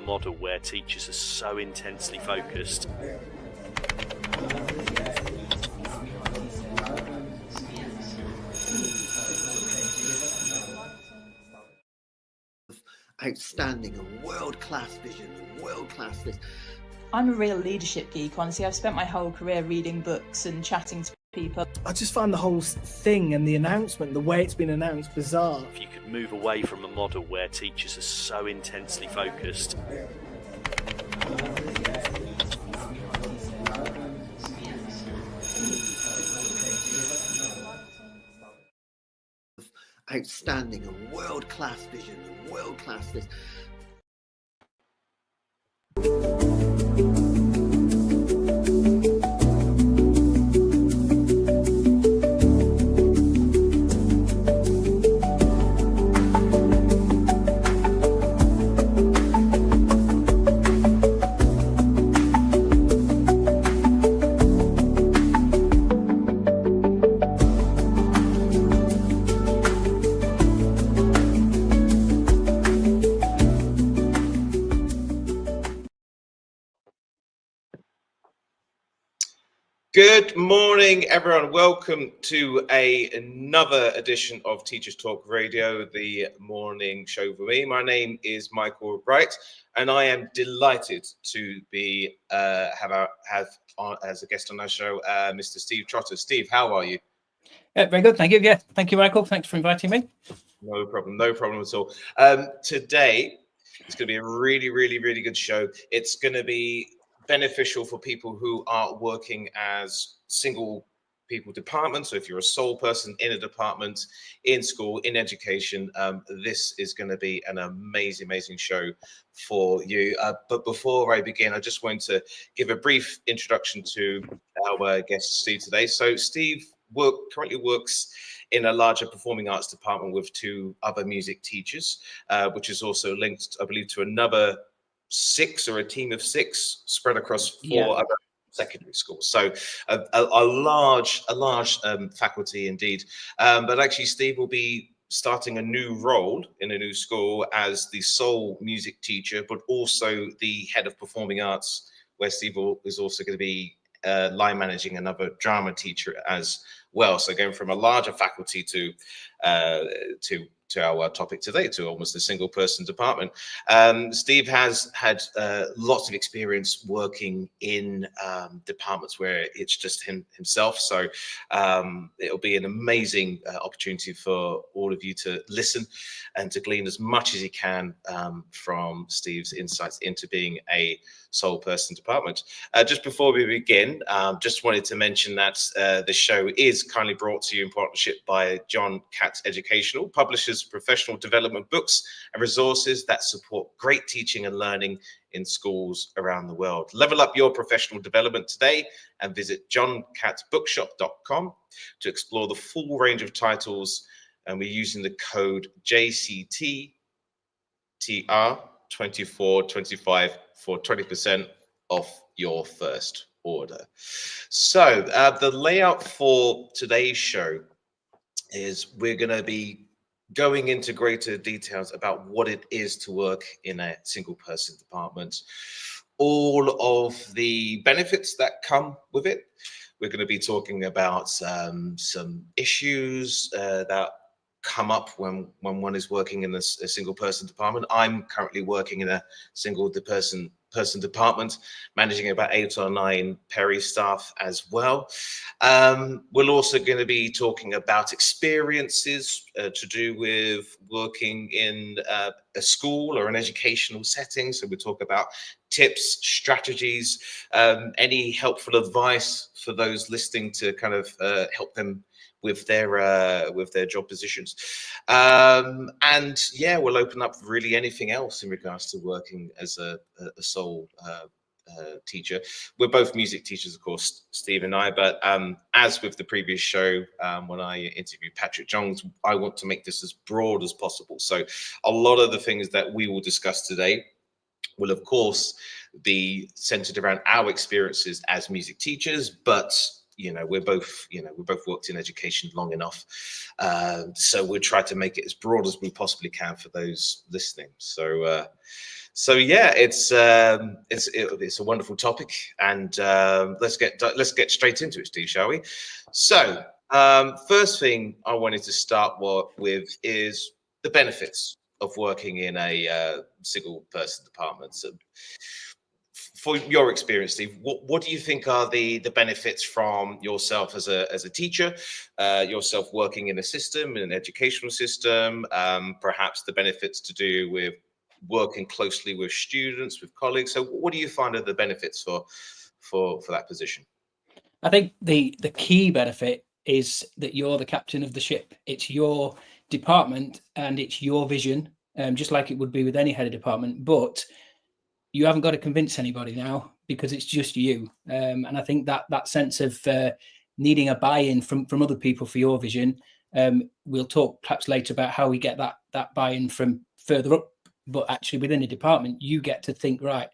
model where teachers are so intensely focused. Outstanding and world-class vision and world-class this. I'm a real leadership geek, honestly. I've spent my whole career reading books and chatting to people. I just find the whole thing and the announcement, the way it's been announced, bizarre. If you could move away from a model where teachers are so intensely focused. Outstanding and world-class vision and world-class this. Good morning, everyone. Welcome to another edition of Teachers Talk Radio, the morning show for me. My name is Michael Bright, and I am delighted to be have as a guest on our show, Mr. Steve Trotter. Steve, how are you? Yeah, very good. Thank you. Yeah, thank you, Michael. Thanks for inviting me. No problem at all. Today, it's going to be a really good show. It's going to be beneficial for people who are working as single people departments. So if you're a sole person in a department, in school, in education, this is going to be an amazing show for you. But before I begin, I just want to give a brief introduction to our guest, Steve, today. So Steve currently works in a larger performing arts department with two other music teachers, which is also linked, I believe, to another 6 or a team of 6 spread across 4 other secondary schools. So a large faculty indeed. But actually, Steve will be starting a new role in a new school as the sole music teacher, but also the head of performing arts, where Steve is also going to be line managing another drama teacher as well. So going from a larger faculty to our topic today, to almost a single person department. Steve has had lots of experience working in departments where it's just himself. So it'll be an amazing opportunity for all of you to listen and to glean as much as you can from Steve's insights into being a sole person department. Just before we begin, just wanted to mention that the show is kindly brought to you in partnership by John Catt Educational, publishers professional development books and resources that support great teaching and learning in schools around the world. Level up your professional development today and visit johncattbookshop.com to explore the full range of titles. And we're using the code JCTTR2425 for 20% off your first order. So the layout for today's show is we're going to be going into greater details about what it is to work in a single person department, all of the benefits that come with it. We're going to be talking about some issues that come up when one is working in a single person department. I'm currently working in a single person department, managing about 8 or 9 peri staff as well. We're also going to be talking about experiences to do with working in a school or an educational setting. So we talk about tips, strategies, any helpful advice for those listening to kind of help them with their job positions, and yeah, we'll open up really anything else in regards to working as a sole teacher. We're both music teachers, of course, Steve and I, but as with the previous show, when I interviewed Patrick Jones, I want to make this as broad as possible. So a lot of the things that we will discuss today will, of course, be centered around our experiences as music teachers, but we both worked in education long enough, so we'll try to make it as broad as we possibly can for those listening. So So yeah, it's a wonderful topic, and let's get straight into it, Steve, shall we? So first thing I wanted to start with is the benefits of working in a single person department. So for your experience, Steve, what do you think are the benefits from yourself as a teacher, yourself working in a system, in an educational system, perhaps the benefits to do with working closely with students, with colleagues? So what do you find are the benefits for that position? I think the key benefit is that you're the captain of the ship. It's your department and it's your vision, just like it would be with any head of department. But you haven't got to convince anybody now because it's just you. And I think that sense of needing a buy-in from other people for your vision. We'll talk perhaps later about how we get that buy-in from further up, but actually within a department, you get to think, right,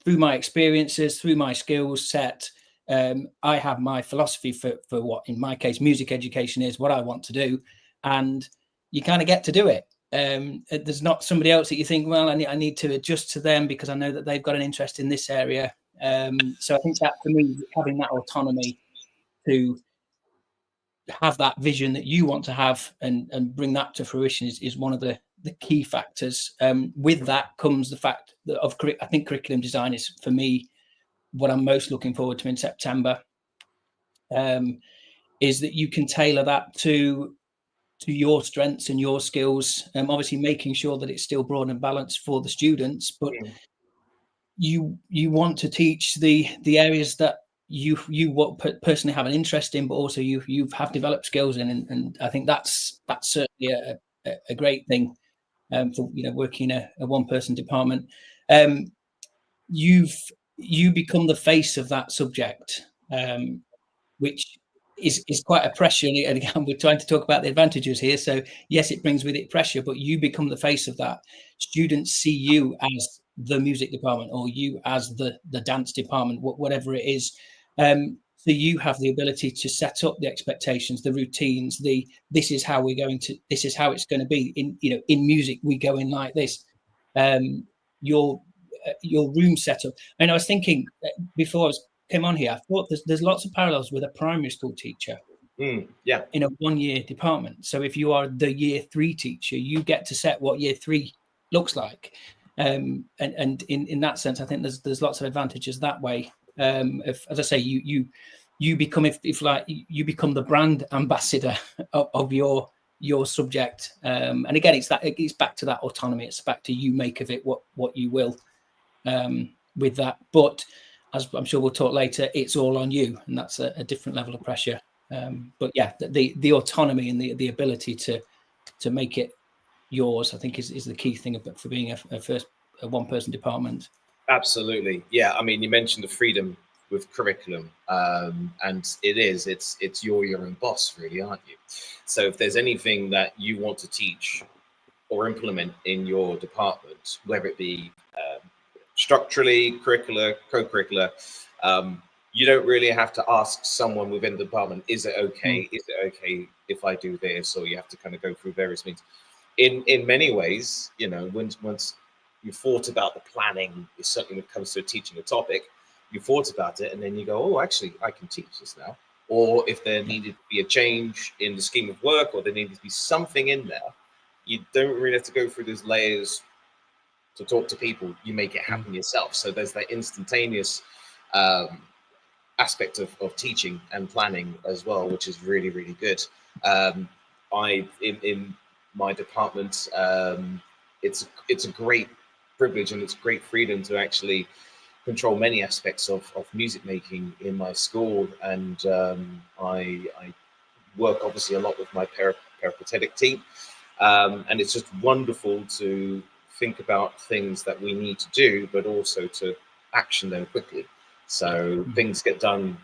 through my experiences, through my skills set, I have my philosophy for what, in my case, music education is, what I want to do, and you kind of get to do it. There's not somebody else that you think, well, I need to adjust to them because I know that they've got an interest in this area. So I think that for me, having that autonomy to have that vision that you want to have and bring that to fruition is one of the key factors. With that comes the fact that I think curriculum design is, for me, what I'm most looking forward to in September, is that you can tailor that to your strengths and your skills, obviously making sure that it's still broad and balanced for the students, but you want to teach the areas that you personally have an interest in, but also you have developed skills in, and I think that's certainly a great thing for working a one-person department. You become the face of that subject, which is quite a pressure. And again, we're trying to talk about the advantages here. So yes, it brings with it pressure, but you become the face of that. Students see you as the music department, or you as the dance department, whatever it is. So you have the ability to set up the expectations, the routines, this is how it's going to be. In music, we go in like this. Your room setup. And I was thinking before I came on here, I thought there's lots of parallels with a primary school teacher. Yeah. In a one-year department. So if you are the year 3 teacher, you get to set what year 3 looks like. And in that sense, I think there's lots of advantages that way. As I say, you become, if like, you become the brand ambassador of your subject. And again, it's back to that autonomy. It's back to you make of it what you will with that. But as I'm sure we'll talk later, it's all on you, and that's a different level of pressure. But yeah, the autonomy and the ability to make it yours, I think, is the key thing for being a one-person department. Absolutely, yeah. I mean, you mentioned the freedom with curriculum, and it's you're your own boss, really, aren't you? So if there's anything that you want to teach or implement in your department, whether it be structurally, curricular, co-curricular, you don't really have to ask someone within the department, is it okay? Is it okay if I do this? Or you have to kind of go through various means. In many ways, once you thought about the planning, certainly when it comes to teaching a topic, you thought about it, and then you go, oh, actually, I can teach this now. Or if there needed to be a change in the scheme of work, or there needed to be something in there, you don't really have to go through those layers to talk to people. You make it happen yourself. So there's that instantaneous aspect of teaching and planning as well, which is really, really good. In my department, it's a great privilege and it's great freedom to actually control many aspects of music making in my school, and I work obviously a lot with my peripatetic team, and it's just wonderful to think about things that we need to do, but also to action them quickly. So things get done,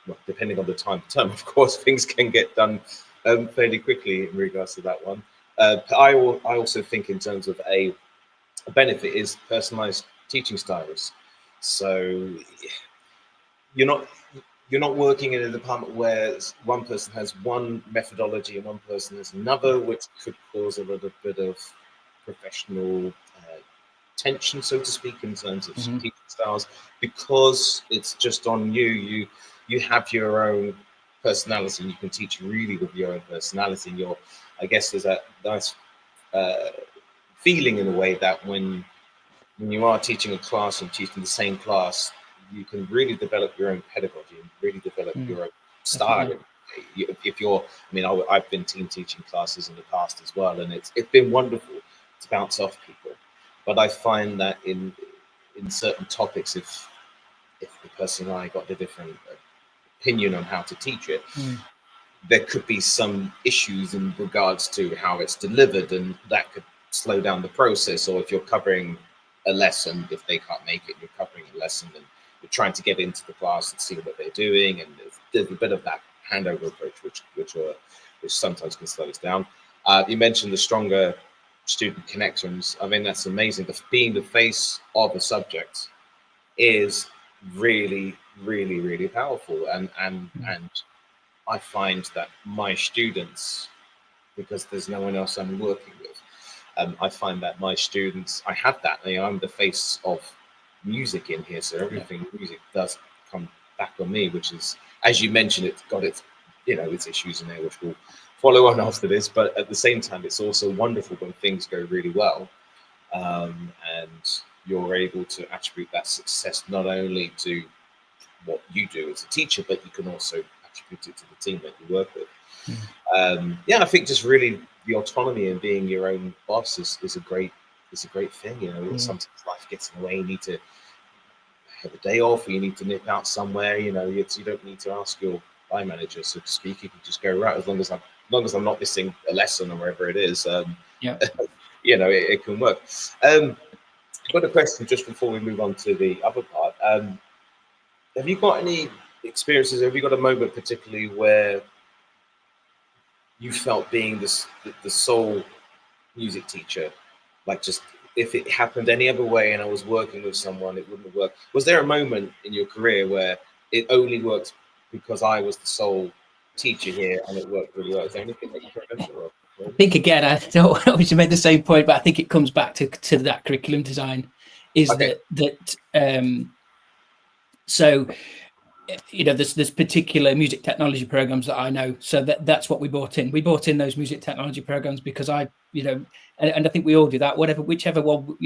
well, depending on the time of term, of course, things can get done fairly quickly in regards to that one. I also think in terms of a benefit is personalized teaching styles. So you're not working in a department where one person has one methodology and one person has another, which could cause a little bit of professional tension, so to speak, in terms of Mhm. teaching styles, because it's just on you. You have your own personality, and you can teach really with your own personality. And I guess there's a nice feeling in a way that when you are teaching a class and teaching the same class, you can really develop your own pedagogy and really develop Mm, your own style. definitely. If you're, I mean, I've been team teaching classes in the past as well, and it's been wonderful to bounce off people. But I find that in certain topics, if the person and I got a different opinion on how to teach it, Mm. there could be some issues in regards to how it's delivered, and that could slow down the process. Or if you're covering a lesson, if they can't make it, you're covering a lesson and you're trying to get into the class and see what they're doing, and there's a bit of that handover approach which sometimes can slow us down. You mentioned the stronger student connections. I mean, that's amazing. Being the face of a subject is really, really, really powerful, and I find that my students, because there's no one else I'm working with, I find that my students, I have that. I'm the face of music in here, so everything music does come back on me, which is, as you mentioned, it's got its, its issues in there, which will follow on after this. But at the same time, it's also wonderful when things go really well, and you're able to attribute that success not only to what you do as a teacher, but you can also attribute it to the team that you work with. I think just really the autonomy and being your own boss is a great thing. Sometimes life gets in the way. You need to have a day off, or you need to nip out somewhere. You don't need to ask your line manager, so to speak. You can just go, right, as long as I'm not missing a lesson or wherever it is. It can work. I've got a question just before we move on to the other part. Have you got any experiences? Have you got a moment particularly where you felt being the sole music teacher, like, just if it happened any other way and I was working with someone, it wouldn't have worked? Was there a moment in your career where it only worked because I was the sole teacher here and it worked really well? Is there anything that you can remember? I think, again, I don't obviously made the same point, but I think it comes back to that curriculum design. Is Okay. So there's particular music technology programs that I know, so that's what we brought in. We brought in those music technology programs because and I think we all do that. Whichever one,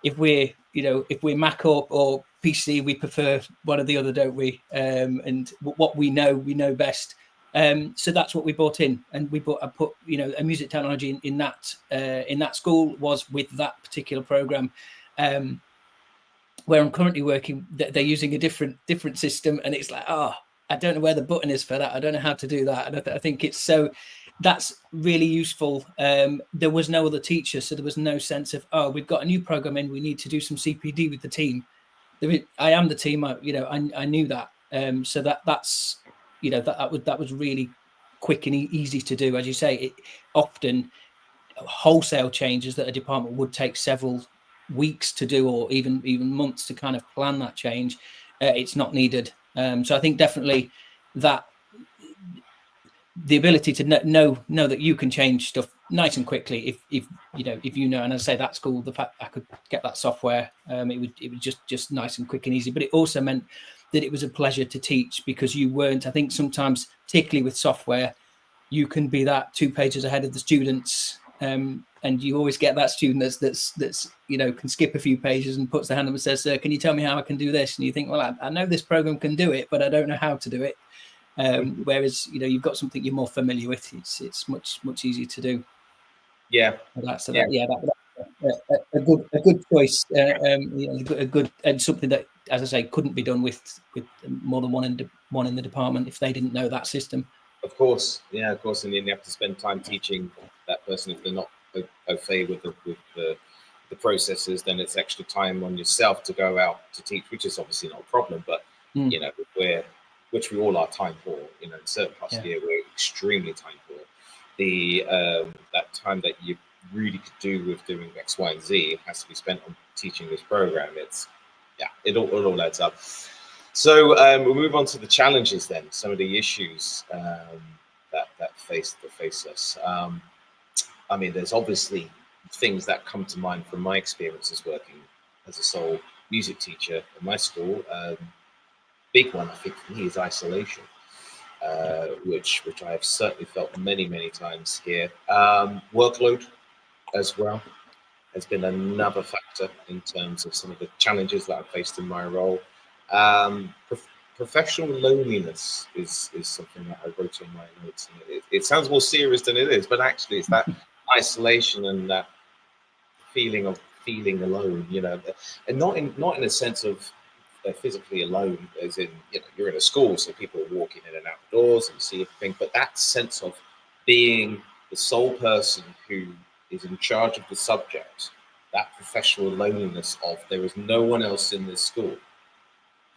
if we're Mac or PC, we prefer one or the other, don't we? And what we know best. So that's what we brought in, and I put a music technology in that school was with that particular program. Where I'm currently working, they're using a different system, and it's like, I don't know where the button is for that. I don't know how to do that. And I think it's that's really useful. There was no other teacher, so there was no sense of, we've got a new program in, we need to do some CPD with the team. I am the team. I knew that. So that's that was really quick and easy to do. As you say, it often wholesale changes that a department would take several weeks to do, or even months to kind of plan that change. It's not needed. So I think definitely that the ability to know that you can change stuff nice and quickly if and I say that school, the fact I could get that software, it was just nice and quick and easy. But it also meant that it was a pleasure to teach, because you weren't, I think sometimes, particularly with software, you can be that 2 pages ahead of the students, and you always get that student that's can skip a few pages and puts their hand up and says, "Sir, can you tell me how I can do this?" And you think, well, I know this program can do it, but I don't know how to do it. Whereas you've got something you're more familiar with, it's much easier to do. Yeah. That's a good choice. A good and something that, as I say, couldn't be done with more than one in the department if they didn't know that system. Of course, yeah, of course, and then you have to spend time teaching that person. If they're not au fait with the processes, then it's extra time on yourself to go out to teach, which is obviously not a problem. But which we all are time poor. In certain parts of the year, we're extremely time poor. That time that you really could do with doing X, Y, and Z has to be spent on teaching this program. It all adds up. So we'll move on to the challenges then, some of the issues that face us. I mean, there's obviously things that come to mind from my experiences working as a sole music teacher at my school. Big one, I think, for me is isolation, which I have certainly felt many times here. Workload as well has been another factor in terms of some of the challenges that I've faced in my role. Professional loneliness is something that I wrote in my notes. And it sounds more serious than it is, but actually it's that isolation and that feeling of feeling alone, and not in a sense of physically alone, as in, you're in a school, so people are walking in and out the doors and see everything, but that sense of being the sole person who is in charge of the subject, that professional loneliness of there is no one else in this school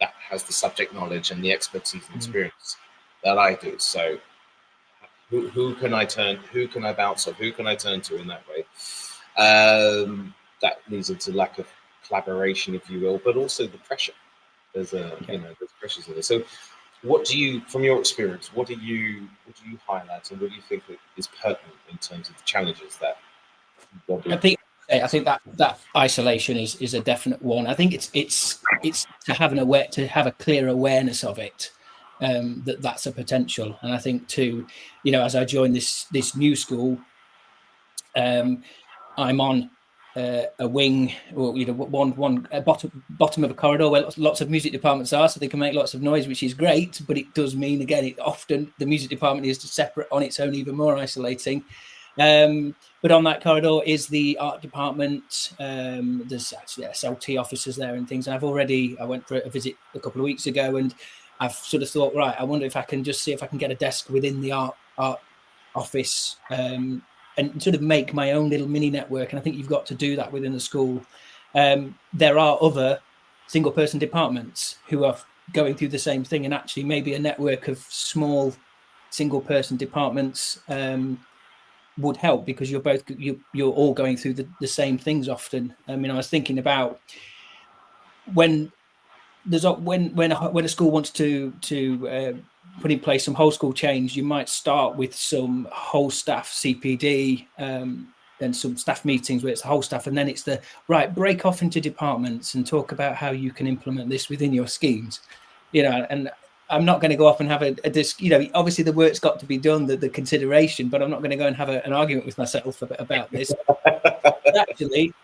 that has the subject knowledge and the expertise and experience that I do. So who can I bounce off? Who can I turn to in that way? That leads into lack of collaboration, if you will, but also the pressure. There's there's pressures in there. So what do you, from your experience, what do you highlight, and what do you think is pertinent in terms of the challenges that you've got? I think that isolation is a definite one. I think it's to have a clear awareness of it, that's a potential. And I think too, as I joined this new school, I'm on a wing, or one bottom of a corridor where lots of music departments are, so they can make lots of noise, which is great. But it does mean, again, often the music department is separate on its own, even more isolating. But on that corridor is the art department. There's actually SLT officers there and things. And I went for a visit a couple of weeks ago, and I've sort of thought, right, I wonder if I can just see if I can get a desk within the art office, and sort of make my own little mini network. And I think you've got to do that within the school. There are other single person departments who are going through the same thing, and actually maybe a network of small single person departments would help, because you're all going through the same things often. I mean, I was thinking about when a school wants to put in place some whole school change, you might start with some whole staff CPD, and some staff meetings where it's the whole staff, and then it's break off into departments and talk about how you can implement this within your schemes, and I'm not going to go off and have a disc, obviously the work's got to be done, the consideration, but I'm not going to go and have an argument with myself about this. Actually,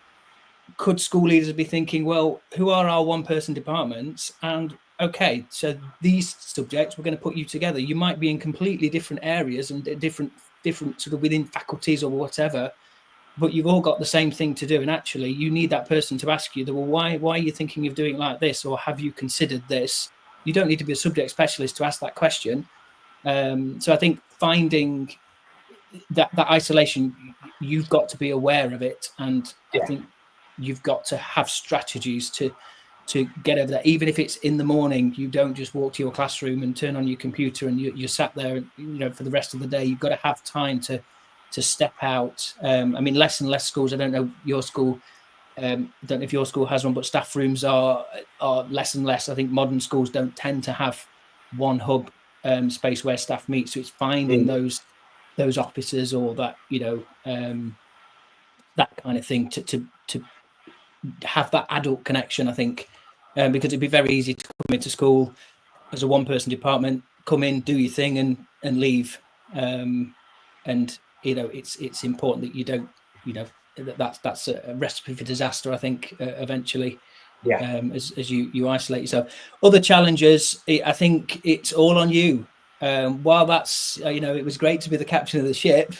could school leaders be thinking, well, who are our one-person departments? And okay, so these subjects, we're going to put you together. You might be in completely different areas and different sort of within faculties or whatever, but you've all got the same thing to do. And actually, you need that person to ask you, well, why are you thinking of doing it like this? Or have you considered this? You don't need to be a subject specialist to ask that question. So I think finding that isolation, you've got to be aware of it. And I think you've got to have strategies to get over that. Even if it's in the morning, you don't just walk to your classroom and turn on your computer and you're sat there, for the rest of the day. You've got to have time to step out. I mean, less and less schools, I don't know your school, don't know if your school has one, but staff rooms are less and less. I think modern schools don't tend to have one hub space where staff meet. So it's finding those offices or that, that kind of thing to have that adult connection, I think, because it'd be very easy to come into school as a one-person department, come in, do your thing and leave. And, it's important that you don't, that's a recipe for disaster, I think, eventually, as you isolate yourself. Other challenges, I think it's all on you. While that's, it was great to be the captain of the ship.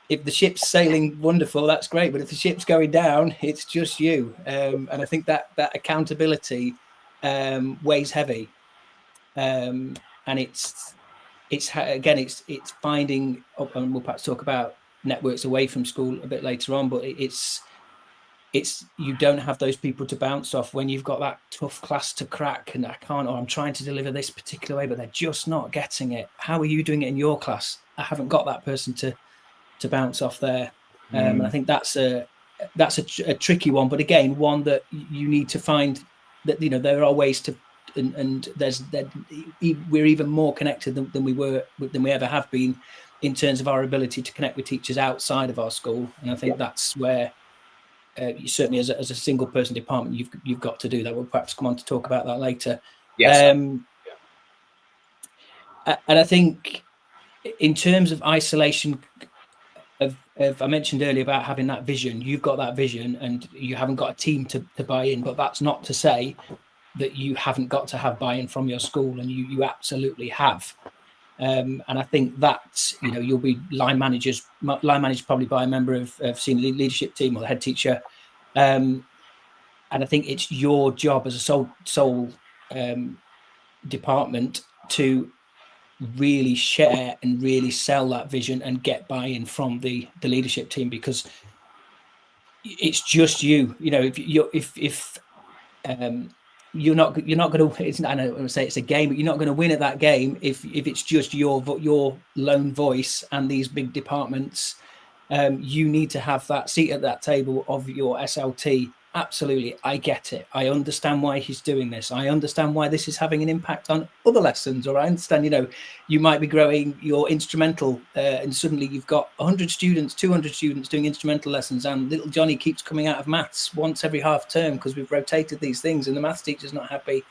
If the ship's sailing wonderful, that's great. But if the ship's going down, it's just you. And I think that accountability weighs heavy. And it's finding, and we'll perhaps talk about networks away from school a bit later on, but it's you don't have those people to bounce off when you've got that tough class to crack, and I'm trying to deliver this particular way, but they're just not getting it. How are you doing it in your class? I haven't got that person to bounce off there. And I think that's a tricky one, but again, one that you need to find that, there are ways to, and we're even more connected than we ever have been. in terms of our ability to connect with teachers outside of our school. And I think that's where you certainly as a single person department, you've got to do that. We'll perhaps come on to talk about that later. Yes. And I think in terms of isolation, I mentioned earlier about having that vision. You've got that vision and you haven't got a team to buy in, but that's not to say that you haven't got to have buy-in from your school, and you absolutely have. And I think that, you'll be line managed probably by a member of senior leadership team or the head teacher. And I think it's your job as a sole department to really share and really sell that vision and get buy-in from the leadership team, because it's just you. If you're not going to. I know I say it's a game, but you're not going to win at that game if it's just your lone voice and these big departments. You need to have that seat at that table of your SLT. Absolutely, I get it. I understand why he's doing this. I understand why this is having an impact on other lessons. Or I understand, you might be growing your instrumental and suddenly you've got 100 students, 200 students doing instrumental lessons, and little Johnny keeps coming out of maths once every half term because we've rotated these things and the maths teacher's not happy.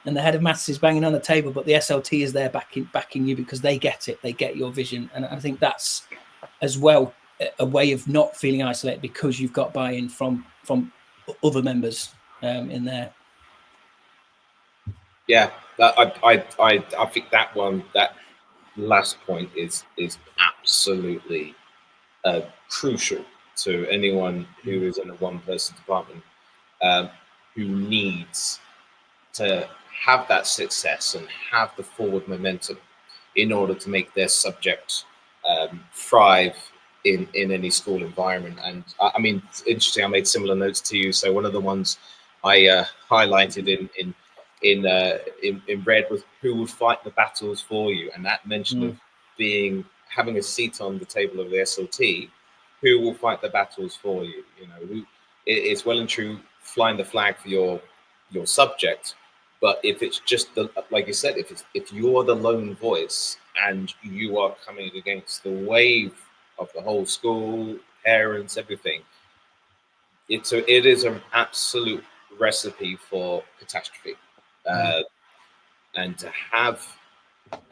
And the head of maths is banging on the table, but the SLT is there backing you because they get it. They get your vision. And I think that's as well a way of not feeling isolated, because you've got buy-in from other members in there. Yeah, I think that last point is absolutely crucial to anyone who is in a one-person department who needs to have that success and have the forward momentum in order to make their subject thrive in any school environment. And I mean, it's interesting, I made similar notes to you. So one of the ones I highlighted in red was who would fight the battles for you, and that mention of having a seat on the table of the SLT. Who will fight the battles for you? It's well and true flying the flag for your subject, but if it's just like you said, if you're the lone voice and you are coming against the wave of the whole school, parents, everything, it is an absolute recipe for catastrophe. And to have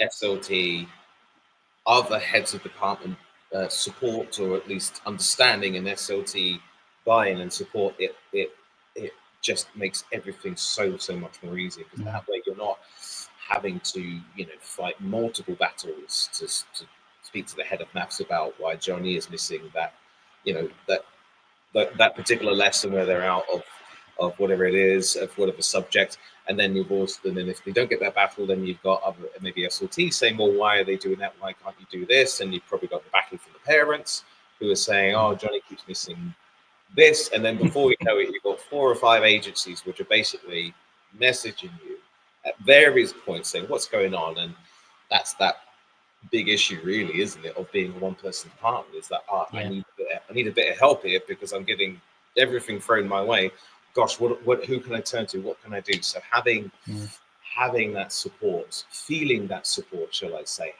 SLT, other heads of department support, or at least understanding an SLT buy-in and support, it just makes everything so much more easy, because that way you're not having to fight multiple battles to speak to the head of maths about why Johnny is missing that that particular lesson where they're out of whatever it is, of whatever subject. And then if they don't get that battle, then you've got other, maybe SLT saying, well, why are they doing that? Why can't you do this? And you've probably got the backing from the parents who are saying, oh, Johnny keeps missing this. And then before you know it, you've got 4 or 5 agencies which are basically messaging you at various points saying what's going on. And that's that big issue, really, isn't it, of being a one-person department, is that I need a bit of help here because I'm getting everything thrown my way. Gosh, who can I turn to? What can I do? So having that support, feeling that support, shall I say,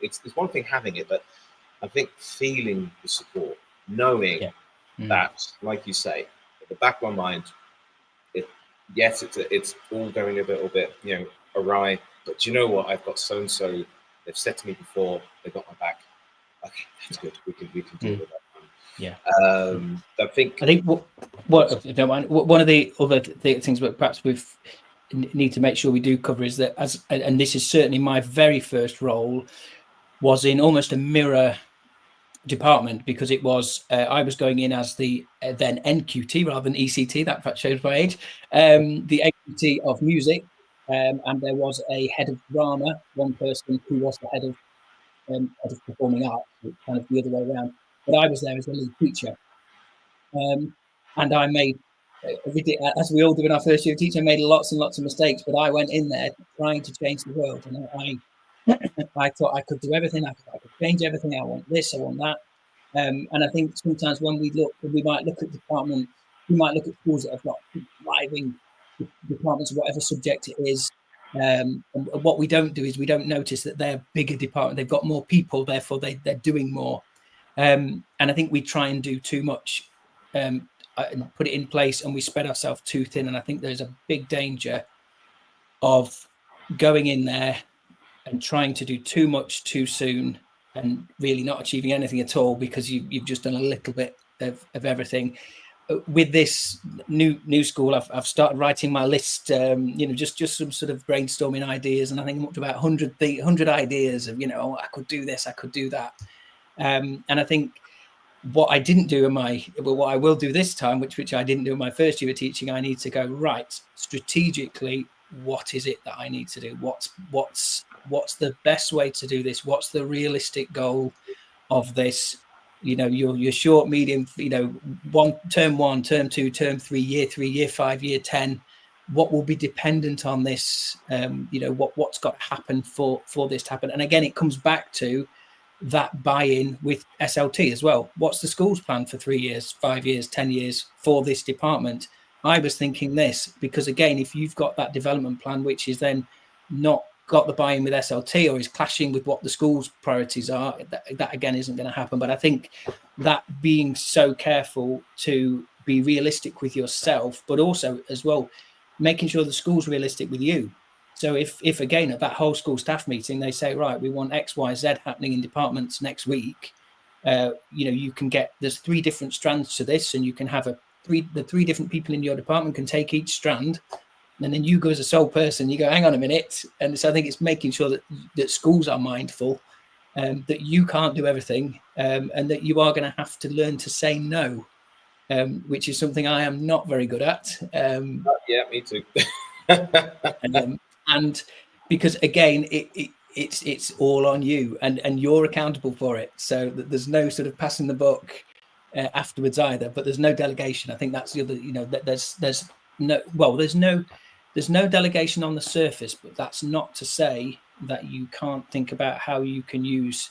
it's one thing having it, but I think feeling the support, knowing that, like you say, at the back of my mind, it's all going a little bit awry, but you know what? I've got so and so. They've said to me before, they got my back. Okay, that's good. We can deal with that. Yeah. I think what if you don't mind, one of the other things that perhaps we need to make sure we do cover is that, and this is certainly my very first role, was in almost a mirror department, because it was I was going in as the then NQT rather than ECT. That shows my age. The NQT of music, and there was a head of drama, one person who was the head of performing arts, kind of the other way around. But I was there as a lead teacher, and I made, as we all do in our first year of teaching, made lots and lots of mistakes. But I went in there trying to change the world, and I thought I could do everything. I could change everything. I want this. I want that. And I think sometimes when we might look at departments, we might look at schools that have got thriving departments, whatever subject it is, And what we don't do is we don't notice that they're a bigger department. They've got more people, therefore they're doing more. And I think we try and do too much and put it in place, and we spread ourselves too thin. And I think there's a big danger of going in there and trying to do too much too soon and really not achieving anything at all because you've just done a little bit of everything. With this new school, I've started writing my list, just some sort of brainstorming ideas, and I think I'm up to about 100 ideas of, I could do this, I could do that. And I think what I didn't do what I will do this time, which I didn't do in my first year of teaching, I need to go right strategically. What is it that I need to do? What's the best way to do this? What's the realistic goal of this? Your short, medium, term 1, term 2, term 3, year 3, year 5, year 10. What will be dependent on this? What's got to happen for this to happen? And again, it comes back to that buy-in with SLT as well. What's the school's plan for 3 years, 5 years, 10 years for this department? I was thinking this because, again, if you've got that development plan, which is then not got the buy-in with SLT or is clashing with what the school's priorities are, that again isn't going to happen. But I think that being so careful to be realistic with yourself, but also as well, making sure the school's realistic with you. So if again, at that whole school staff meeting, they say, right, we want X, Y, Z happening in departments next week, you can there's 3 different strands to this, and you can have the 3 different people in your department can take each strand, and then you go as a sole person, you go, hang on a minute. And so I think it's making sure that schools are mindful that you can't do everything, and that you are going to have to learn to say no, which is something I am not very good at. Yeah, me too. And because again, it's all on you, and you're accountable for it. So there's no sort of passing the buck afterwards either. But there's no delegation. I think that's the other. There's no delegation on the surface, but that's not to say that you can't think about how you can use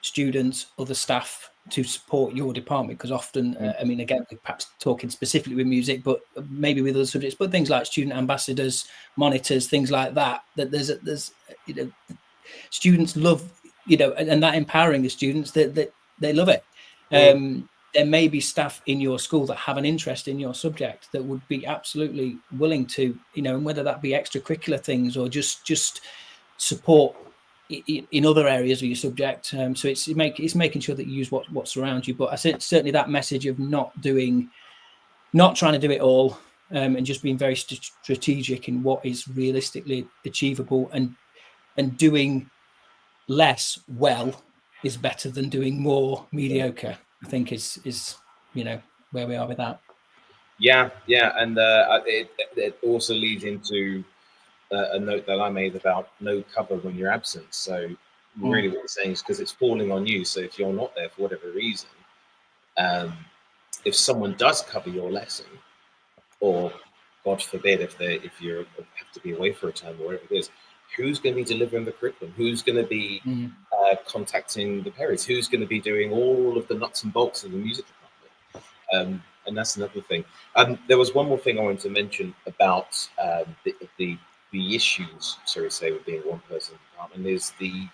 students, other staff to support your department. Because often, again, we're perhaps talking specifically with music, but maybe with other subjects, but things like student ambassadors, monitors, things like that. That there's students love, and that empowering the students, that they love it. There may be staff in your school that have an interest in your subject that would be absolutely willing to, and whether that be extracurricular things or just support in other areas of your subject. So it's making sure that you use what's around you. But I said certainly that message of not trying to do it all, and just being very strategic in what is realistically achievable, and doing less well is better than doing more mediocre. I think is where we are with that. Yeah, and it also leads into a note that I made about no cover when you're absent. So really what we're saying is because it's falling on you. So if you're not there for whatever reason, if someone does cover your lesson, or God forbid, if you have to be away for a term or whatever it is, who's going to be delivering the curriculum? Who's going to be contacting the parents? Who's going to be doing all of the nuts and bolts of the music department? And that's another thing. There was one more thing I wanted to mention about the issues, sorry to say, with being one person department is the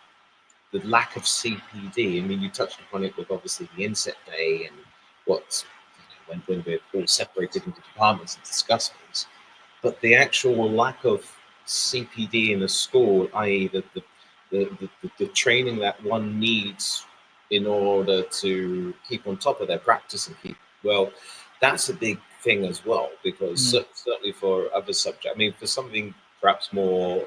lack of CPD. I mean, you touched upon it with obviously the inset day and when we're all separated into departments and discuss things, but the actual lack of CPD in the school, i.e. the training that one needs in order to keep on top of their practice and that's a big thing as well, because certainly for other subjects, I mean, for something perhaps more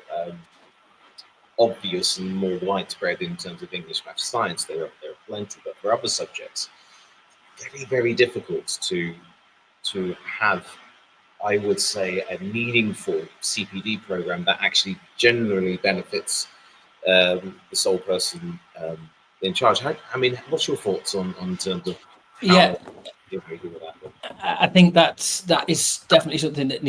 obvious and more widespread in terms of English, maths, science, there are plenty, but for other subjects, very, very difficult to have, I would say, a meaningful CPD program that actually generally benefits the sole person in charge. I mean, what's your thoughts on terms of how you're very good with that? I think that is definitely something that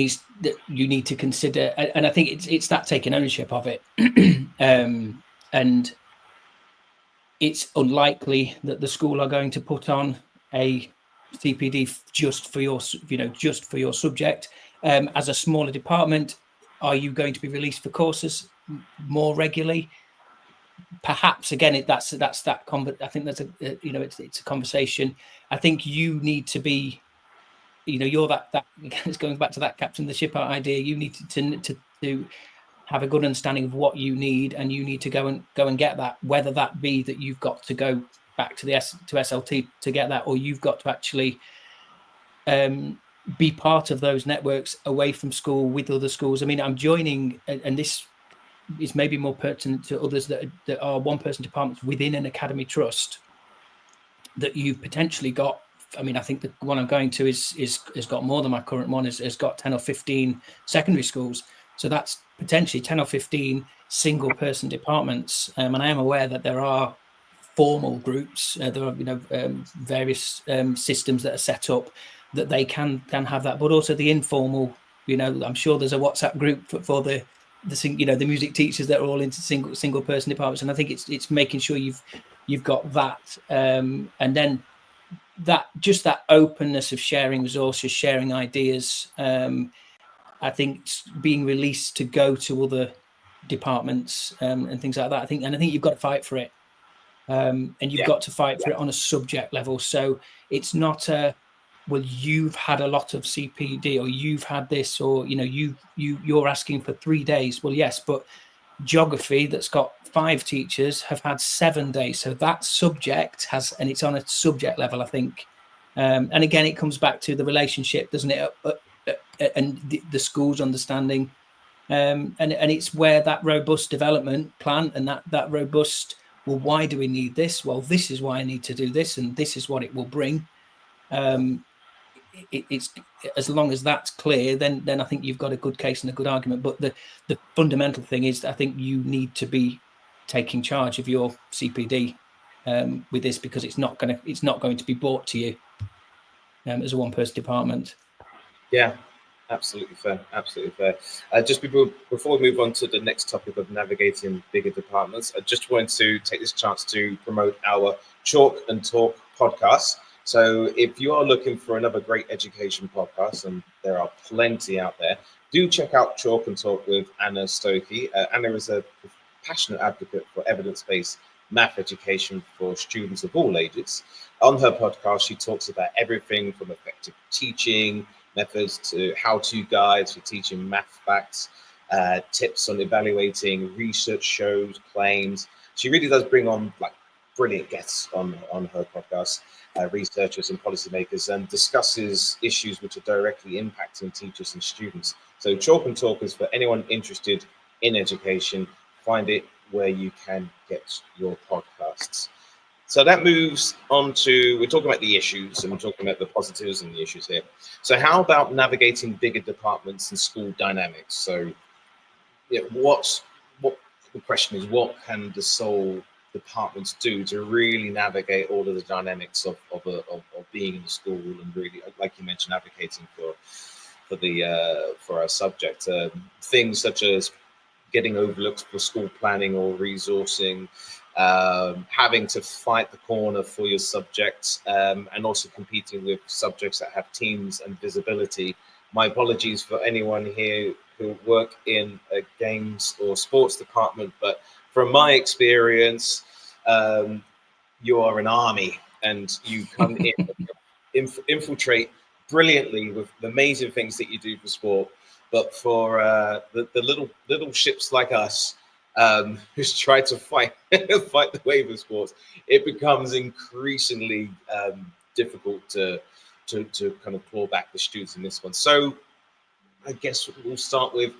you need to consider, and I think it's that taking ownership of it. And it's unlikely that the school are going to put on a CPD just for your subject. As a smaller department, Are you going to be released for courses more regularly? Perhaps again, I think that's it's a conversation. I think you need to be, you're that it's going back to that captain of the ship idea. You need to have a good understanding of what you need, and you need to go and get that, whether that be that you've got to go back to SLT to get that, or you've got to actually be part of those networks away from school with other schools. I mean, I'm joining, and this is maybe more pertinent to others that are one-person departments within an academy trust, that you've potentially got. I mean, I think the one I'm going to has got more than my current one. Has got 10 or 15 secondary schools. So that's potentially 10 or 15 single-person departments. And I am aware that there are formal groups. There are various systems that are set up that they can have that, but also the informal. I'm sure there's a WhatsApp group for the music teachers that are all into single person departments, and I think it's making sure you've got that, and then that openness of sharing resources, sharing ideas. I think being released to go to other departments and things like that. I think you've got to fight for it, and you've got to fight for it on a subject level. So it's not well, you've had a lot of CPD, or you've had this, or you're asking for 3 days. Well, yes, but geography that's got 5 teachers have had 7 days. So that subject has, and it's on a subject level, I think. And again, it comes back to the relationship, doesn't it? And the school's understanding. And it's where that robust development plan and that robust, well, why do we need this? Well, this is why I need to do this, and this is what it will bring. It's as long as that's clear, then I think you've got a good case and a good argument. But the fundamental thing is, I think you need to be taking charge of your CPD with this, because it's not going to be brought to you as a one-person department. Yeah, absolutely fair. Absolutely fair. Just before we move on to the next topic of navigating bigger departments, I just wanted to take this chance to promote our Chalk and Talk podcast. So if you are looking for another great education podcast, and there are plenty out there, do check out Chalk and Talk with Anna Stokey. Anna is a passionate advocate for evidence-based math education for students of all ages. On her podcast, she talks about everything from effective teaching methods to how-to guides for teaching math facts, tips on evaluating research shows, claims. She really does bring on brilliant guests on her podcast, researchers and policymakers, and discusses issues which are directly impacting teachers and students. So Chalk and Talk is for anyone interested in education. Find it where you can get your podcasts. So that moves on to, we're talking about the issues, and we're talking about the positives and the issues here. So how about navigating bigger departments and school dynamics? So what the question is, what can the sole departments do to really navigate all of the dynamics of being in the school, and really, like you mentioned, advocating for our subject, things such as getting overlooked for school planning or resourcing, having to fight the corner for your subjects, and also competing with subjects that have teams and visibility. My apologies for anyone here who work in a games or sports department, but from my experience, you are an army, and you come in, infiltrate brilliantly with the amazing things that you do for sport. But for the little ships like us, who's tried to fight the wave of sports, it becomes increasingly difficult to kind of claw back the students in this one. So I guess we'll start with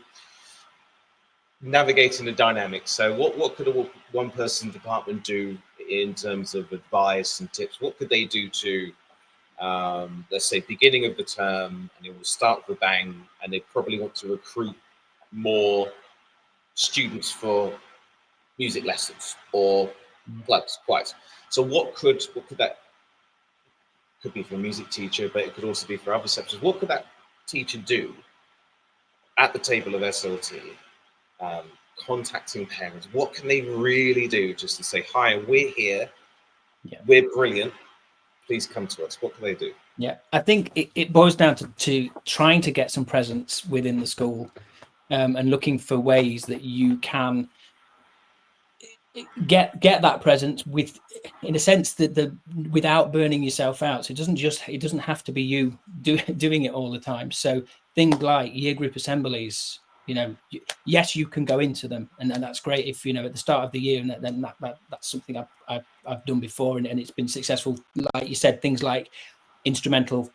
navigating the dynamics. So what could a one-person department do in terms of advice and tips? What could they do to, let's say, beginning of the term, and it will start with a bang, and they probably want to recruit more students for music lessons or clubs, quite. So what could that, could be for a music teacher, but it could also be for other subjects. What could that teacher do at the table of SLT, contacting parents? What can they really do just to say, hi, we're here, we're brilliant, please come to us? What can they do? Yeah, I think it boils down to trying to get some presence within the school. and looking for ways that you can get that presence with, in a sense, that without burning yourself out. So it doesn't have to be you doing it all the time. So things like year group assemblies, yes, you can go into them, and that's great if at the start of the year, and then that's something I've done before, and it's been successful. Like you said, things like instrumental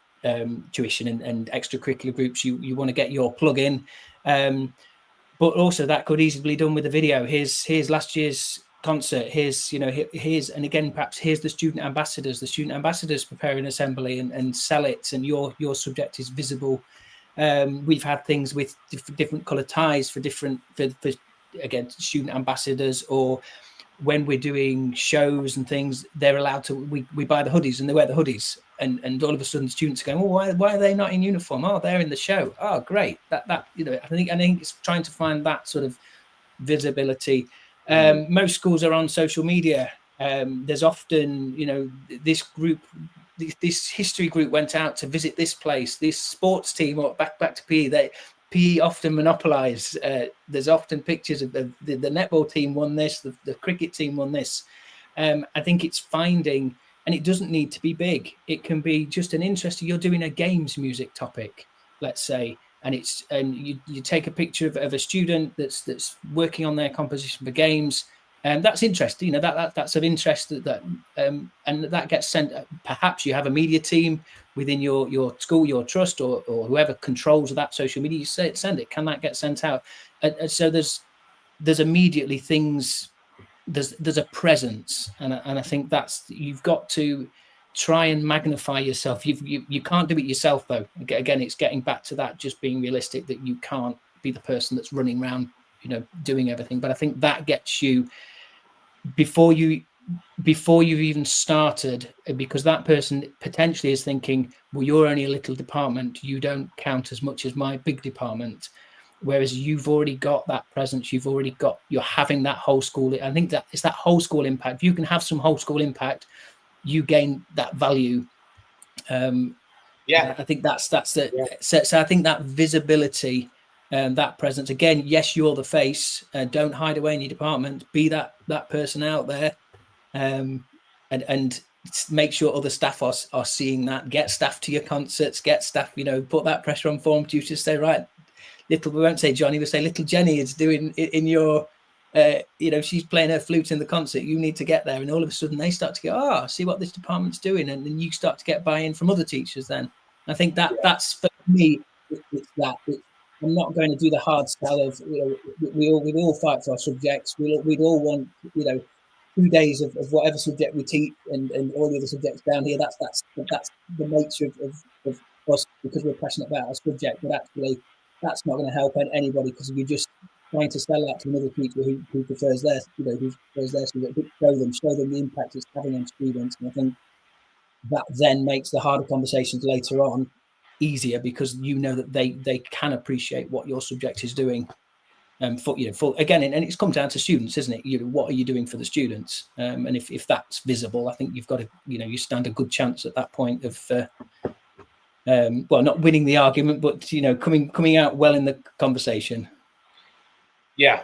tuition and extracurricular groups, you want to get your plug in, but also that could easily be done with a video. Here's last year's concert, here's and again, perhaps here's the student ambassadors prepare an assembly and sell it, and your subject is visible. We've had things with different color ties for again, student ambassadors, or when we're doing shows and things, they're allowed to, we buy the hoodies and they wear the hoodies, and all of a sudden students are going, well, why are they not in uniform? Oh, they're in the show. Oh, great. That I think it's trying to find that sort of visibility. Most schools are on social media. There's often, this history group went out to visit this place, this sports team, or back to PE. PE often monopolize. There's often pictures of the netball team won this, the cricket team won this. I think it's finding, and it doesn't need to be big. It can be just an interest. You're doing a games music topic, let's say, and you take a picture of a student that's working on their composition for games, and that's interesting. That's of interest. And that gets sent. Perhaps you have a media team within your school, your trust, or whoever controls that social media. You say send it. Can that get sent out? And so there's immediately things. There's a presence, and I think that's, you've got to try and magnify yourself. You can't do it yourself, though. Again, it's getting back to that, just being realistic, that you can't be the person that's running around, doing everything. But I think that gets you before you've even started, because that person potentially is thinking, well, you're only a little department, you don't count as much as my big department. Whereas you've already got that presence, you're having that whole school. I think that it's that whole school impact. If you can have some whole school impact, you gain that value. I think that's it. Yeah. So I think that visibility, that presence, again, yes, you're the face. Don't hide away in your department. Be that person out there, and make sure other staff are seeing that. Get staff to your concerts. Get staff, put that pressure on form tutors. Say, right, we won't say Johnny, we'll say little Jenny is doing in your, she's playing her flute in the concert. You need to get there. And all of a sudden they start to go, see what this department's doing. And then you start to get buy-in from other teachers then. I think that's, for me, it's that. I'm not going to do the hard sell of, we all fight for our subjects. We'd all want, 2 days of whatever subject we teach and all the other subjects down here. That's the nature of us, because we're passionate about our subject. But actually, that's not going to help anybody, because you're just trying to sell that to another teacher who prefers their, who prefers their student. Show them the impact it's having on students. And I think that then makes the harder conversations later on easier, because that they can appreciate what your subject is doing. Again, and it's come down to students, isn't it? What are you doing for the students? And if that's visible, I think you've got to, you stand a good chance at that point of, not winning the argument, but coming out well in the conversation. Yeah,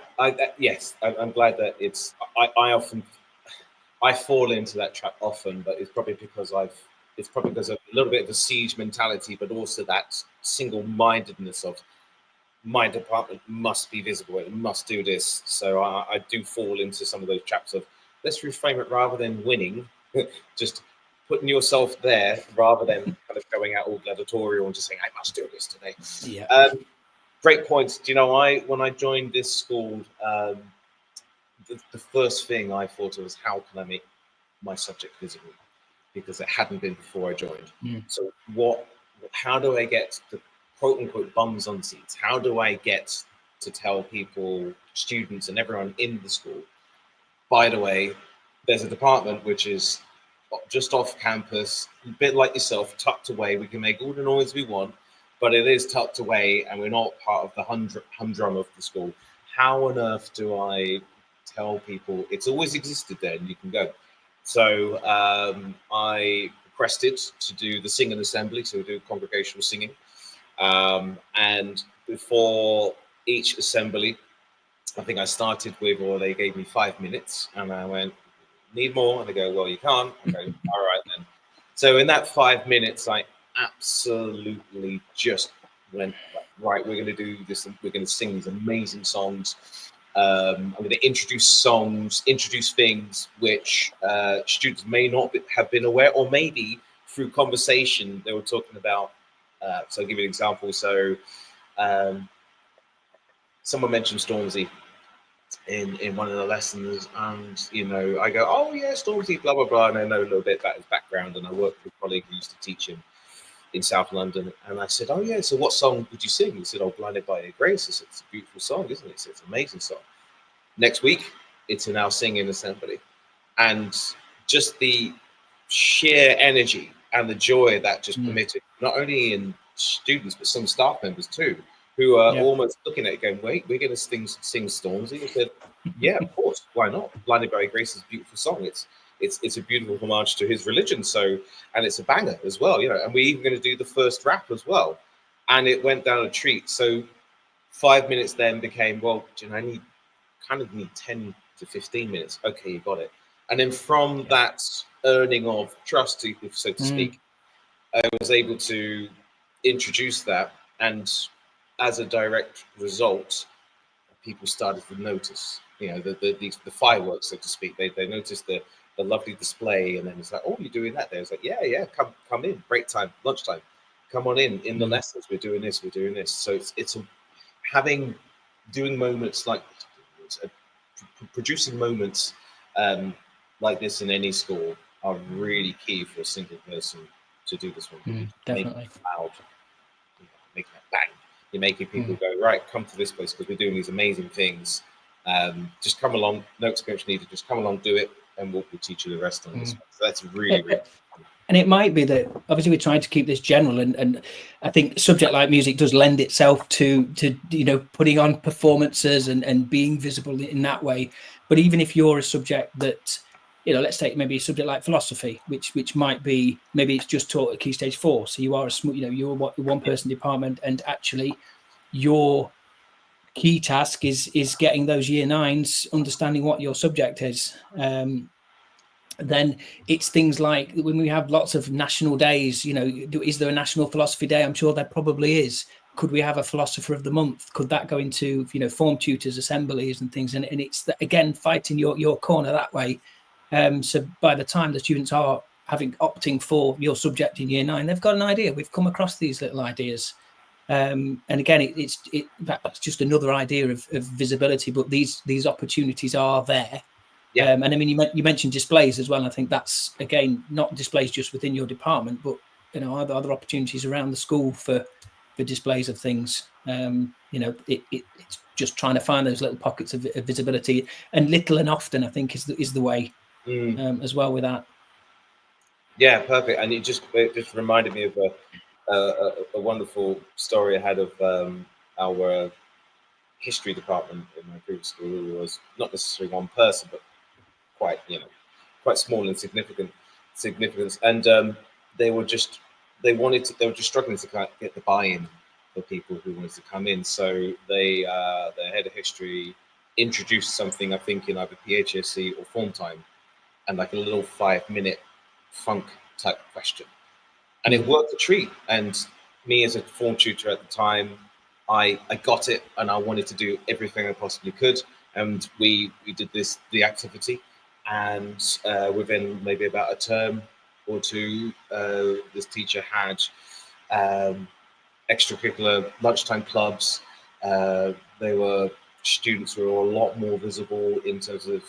yes, I'm glad that it's. I fall into that trap often, but it's probably because of a little bit of a siege mentality, but also that single-mindedness of my department must be visible, it must do this. So I do fall into some of those traps of, let's reframe it, rather than winning, just putting yourself there rather than kind of going out all gladiatorial and just saying, I must do this today. Yeah. Great points. When I joined this school, the first thing I thought of was, how can I make my subject visible? Because it hadn't been before I joined. So how do I get the quote unquote bums on seats? How do I get to tell people, students and everyone in the school, by the way, there's a department which is just off campus, a bit like yourself, tucked away. We can make all the noise we want, but it is tucked away and we're not part of the humdrum of the school. How on earth do I tell people it's always existed there and you can go? So I requested to do the singing assembly, so we do congregational singing. And before each assembly, I think I started with, or they gave me 5 minutes, and I went, need more? And they go, well, you can't. I go, all right then. So in that 5 minutes, I absolutely just went, right, we're going to do this, and we're going to sing these amazing songs. I'm going to introduce songs, introduce things which students may not have been aware, or maybe through conversation they were talking about. So I'll give you an example. So someone mentioned Stormzy in one of the lessons, and I go, oh yeah, Stormzy, blah blah blah, and I know a little bit about his background, and I worked with a colleague who used to teach him in South London, and I said, oh yeah, so what song would you sing? He said, oh, Blinded by Your Grace. I said, it's a beautiful song, isn't it? It's an amazing song. Next week, it's an Our Singing Assembly, and just the sheer energy and the joy that just permitted, not only in students but some staff members too, who are almost looking at it going, wait, we're going to sing Stormzy? I said, yeah, of course, why not? Blinded by Your Grace is a beautiful song. It's a beautiful homage to his religion, and it's a banger as well, and we're even going to do the first rap as well, and it went down a treat. So 5 minutes then became, well, I need 10 to 15 minutes. Okay, you got it. And then from that earning of trust, so to speak, I was able to introduce that, and as a direct result, people started to notice, the fireworks, so to speak. They noticed the lovely display, and then it's like, oh, you're doing that there. It's like, yeah, come in, break time, lunchtime, come on in the lessons. We're doing this. So it's doing moments like producing moments like this in any school are really key for a single person to do this one. Definitely. Making it loud, making it bang. You're making people go, right, come to this place because we're doing these amazing things. Just come along, no experience needed. Just come along, do it, and we'll teach you the rest on this. So that's really fun. And it might be that obviously we're trying to keep this general, and I think subject like music does lend itself to putting on performances and being visible in that way. But even if you're a subject that, let's take maybe a subject like philosophy, which might be, maybe it's just taught at Key Stage 4, so you are you're a one person department, and actually your key task is getting those year 9s understanding what your subject is. Then it's things like when we have lots of national days, is there a National Philosophy Day? I'm sure there probably is. Could we have a Philosopher of the Month? Could that go into, form tutors, assemblies and things? And it's, again, fighting your corner that way. So by the time the students are opting for your subject in year 9, they've got an idea. We've come across these little ideas. And again, that's just another idea of visibility, but these opportunities are there. Yeah. And I mean, you mentioned displays as well. And I think that's, again, not displays just within your department, but other opportunities around the school for displays of things. It's just trying to find those little pockets of visibility, and little and often, I think, is the way as well with that. Yeah, perfect. And it just reminded me of a wonderful story I had of our history department in my previous school, who was not necessarily one person, but quite small in significance, and they were just struggling to get the buy-in for people who wanted to come in. So their head of history introduced something, I think, in either PHSE or form time, and like a little 5-minute funk type question, and it worked a treat. And me as a form tutor at the time, I got it, and I wanted to do everything I possibly could, and we did the activity. And within maybe about a term or two, this teacher had extracurricular lunchtime clubs. They were students who were a lot more visible in terms of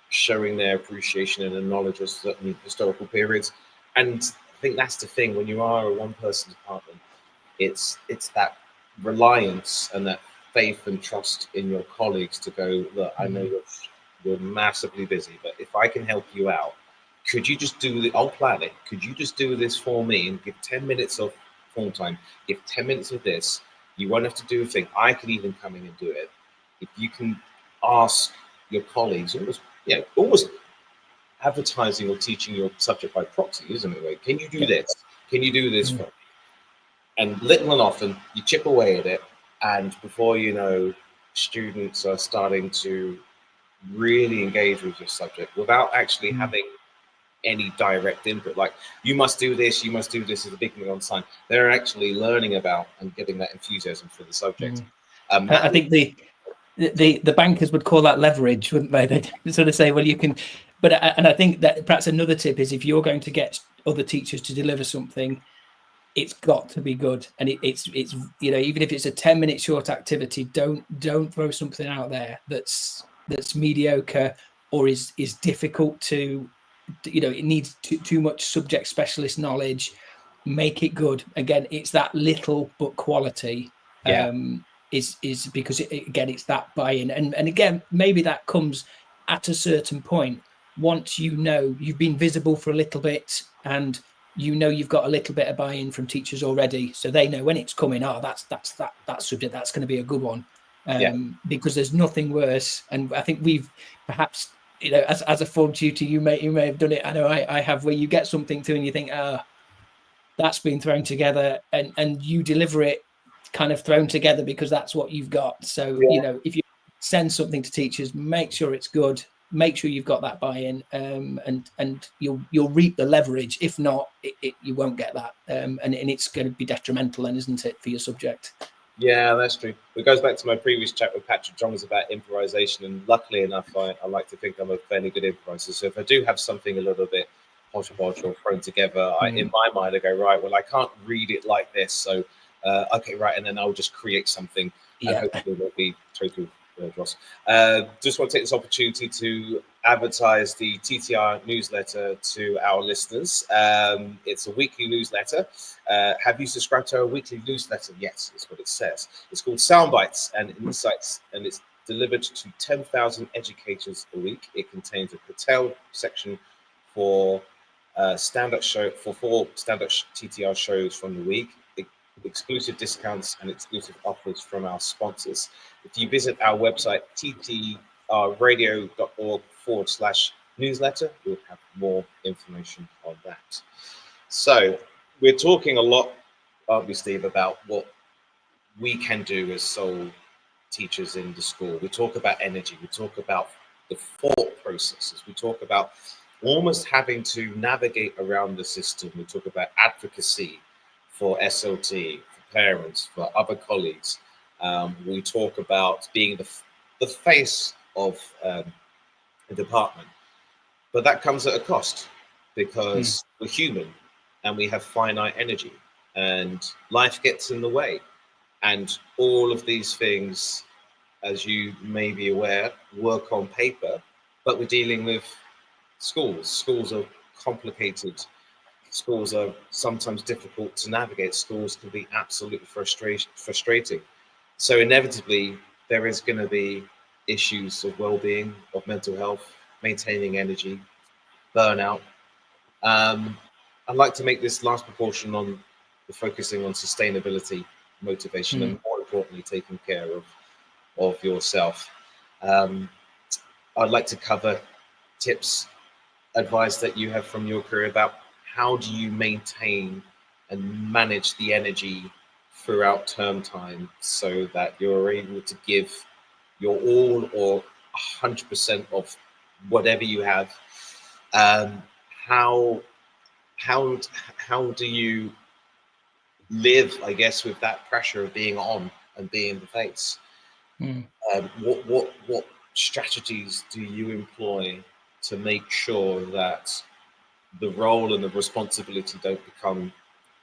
showing their appreciation and a knowledge of certain historical periods. And I think that's the thing, when you are a one-person department, it's that reliance and that faith and trust in your colleagues to go, look, I know you're massively busy, but if I can help you out, could you just I'll plan it. Could you just do this for me and give 10 minutes of form time, give 10 minutes of this? You won't have to do a thing. I can even come in and do it. If you can ask your colleagues, almost advertising or teaching your subject by proxy, isn't it? Like, can you do this? Can you do this for me? And little and often, you chip away at it, and before you know, students are starting to really engage with your subject without actually having any direct input, like you must do this is a big thing on sign. They're actually learning about and getting that enthusiasm for the subject. I think the bankers would call that leverage, wouldn't they? They'd sort of say, well, you can, and I think that perhaps another tip is if you're going to get other teachers to deliver something, it's got to be good. And it's even if it's a 10-minute short activity, don't throw something out there that's mediocre or is difficult to, it needs too much subject specialist knowledge. Make it good. Again, it's that little but quality. Is because it's that buy-in, and again, maybe that comes at a certain point once you've been visible for a little bit, and you've got a little bit of buy-in from teachers already, so they know when it's coming. That's that subject, that's going to be a good one. Because there's nothing worse, and I think we've perhaps, as a form tutor, you may have done it. I know I have, where you get something through and you think, that's been thrown together, and you deliver it kind of thrown together because that's what you've got. So if you send something to teachers, make sure it's good, make sure you've got that buy-in, and you'll reap the leverage. If not, you won't get that, and it's going to be detrimental then, isn't it, for your subject? Yeah, that's true. It goes back to my previous chat with Patrick Johns about improvisation, and luckily enough, I like to think I'm a fairly good improviser. So if I do have something a little bit hodgepodge or thrown together, in my mind I go, right, well, I can't read it like this, so okay, right, and then I'll just create something, and hopefully it won't be total dross. Just want to take this opportunity to advertise the TTR newsletter to our listeners. It's a weekly newsletter. Have you subscribed to our weekly newsletter? Yes, that's what it says. It's called Soundbites and Insights, and it's delivered to 10,000 educators a week. It contains a curtailed section for stand-up show, for 4 stand-up TTR shows from the week, exclusive discounts and exclusive offers from our sponsors. If you visit our website, ttradio.org/newsletter, you'll have more information on that. So we're talking a lot, aren't we, Steve, about what we can do as sole teachers in the school. We talk about energy, we talk about the thought processes, we talk about almost having to navigate around the system. We talk about advocacy for SLT, for parents, for other colleagues. We talk about being the face of the department. But that comes at a cost, because we're human and we have finite energy and life gets in the way. And all of these things, as you may be aware, work on paper, but we're dealing with schools. Schools are complicated. Schools are sometimes difficult to navigate. Schools can be absolutely frustrating. So inevitably, there is going to be issues of well-being, of mental health, maintaining energy, burnout. I'd like to make this last proportion on focusing on sustainability, motivation, and more importantly, taking care of yourself. I'd like to cover tips, advice that you have from your career about how do you maintain and manage the energy throughout term time so that you're able to give your all or 100% of whatever you have. How do you live, I guess, with that pressure of being on and being the face? What strategies do you employ to make sure that the role and the responsibility don't become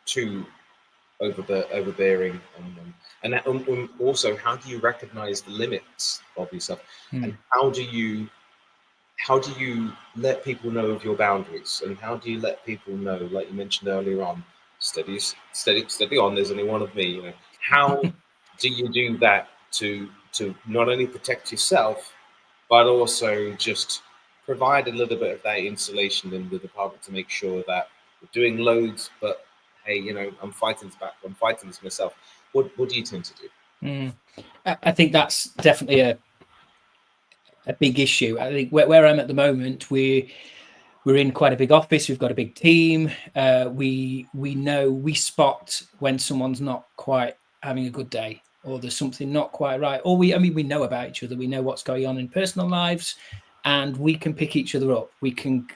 too overbearing on them? And also, how do you recognize the limits of yourself? And how do you let people know of your boundaries? And how do you let people know, like you mentioned earlier on, steady on, there's only one of me, you know? How do you do that to not only protect yourself, but also just provide a little bit of that insulation in the department to make sure that we're doing loads, but hey, you know, I'm fighting this myself. What do you tend to do? I think that's definitely a big issue. I think where I'm at the moment, we're in quite a big office. We've got a big team. We spot when someone's not quite having a good day, or there's something not quite right, or we know about each other, we know what's going on in personal lives, and we can pick each other up. We can,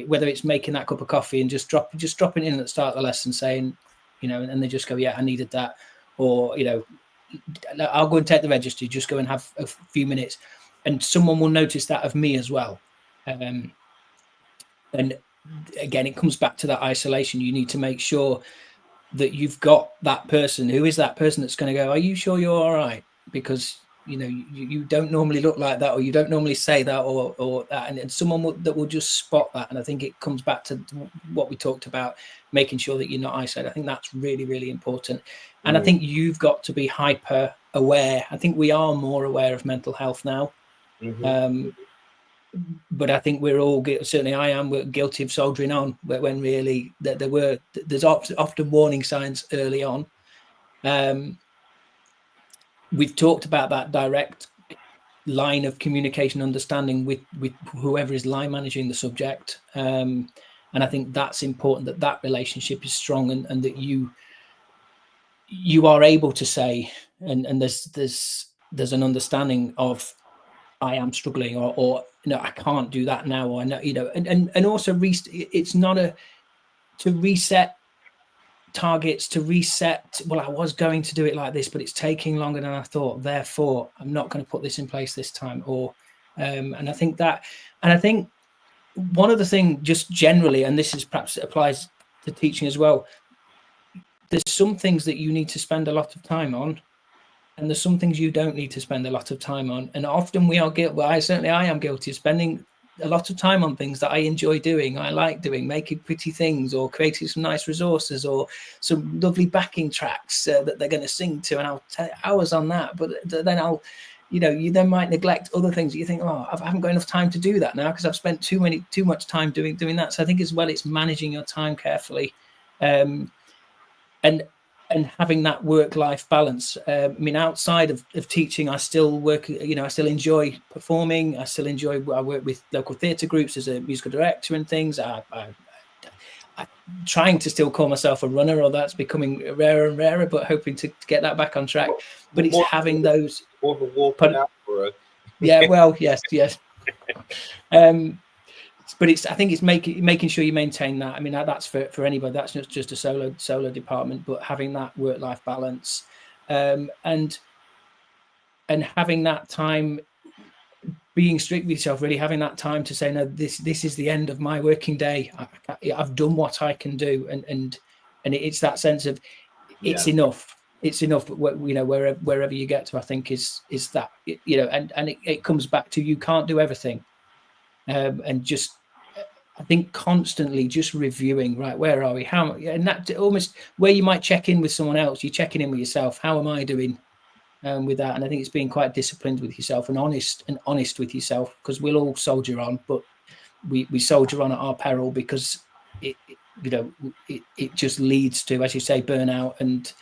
whether it's making that cup of coffee and just dropping in at the start of the lesson saying, and they just go, yeah, I needed that, or I'll go and take the register, just go and have a few minutes, and someone will notice that of me as well. And again, it comes back to that isolation. You need to make sure that you've got that person. Who is that person that's going to go, are you sure you're all right? Because you don't normally look like that, or you don't normally say that, or that, and someone that will just spot that. And I think it comes back to what we talked about, making sure that you're not isolated. I think that's really, really important. And I think you've got to be hyper aware. I think we are more aware of mental health now. But I think we're all, certainly I am, we're guilty of soldiering on when really there's often warning signs early on. We've talked about that direct line of communication, understanding with whoever is line managing the subject. And I think that's important, that relationship is strong, and that you are able to say, and there's an understanding of, I am struggling, or no, I can't do that now, or no, and also it's not to reset targets, to reset, well, I was going to do it like this, but it's taking longer than I thought, therefore I'm not going to put this in place this time, or and I think one of the things just generally, and this is perhaps applies to teaching as well, there's some things that you need to spend a lot of time on, and there's some things you don't need to spend a lot of time on. And often we are guilty. Well, I am guilty of spending a lot of time on things that I enjoy doing, I like doing, making pretty things, or creating some nice resources, or some lovely backing tracks that they're going to sing to, and I'll take hours on that. But then I'll, you then might neglect other things that you think, I haven't got enough time to do that now because I've spent too much time doing that. So I think as well, it's managing your time carefully, and having that work-life balance. Outside of teaching, I still work, I still enjoy performing. I work with local theatre groups as a musical director and things. I'm trying to still call myself a runner, or that's becoming rarer and rarer, but hoping to get that back on track. But it's having those... More of a walk out for a... Yeah, well, yes. But I think it's making sure you maintain that. That's for anybody. That's not just a solo department, but having that work-life balance, and having that time, being strict with yourself, really having that time to say, no, this is the end of my working day. I've done what I can do, and it's that sense of it's enough. It's enough. Wherever you get to, I think is that, and it comes back to, you can't do everything. And just, I think, constantly just reviewing, right, where are we, how, and that almost where you might check in with someone else, you're checking in with yourself. How am I doing with that? And I think it's being quite disciplined with yourself and honest with yourself, because we'll all soldier on, but we soldier on at our peril, because it just leads to, as you say, burnout, and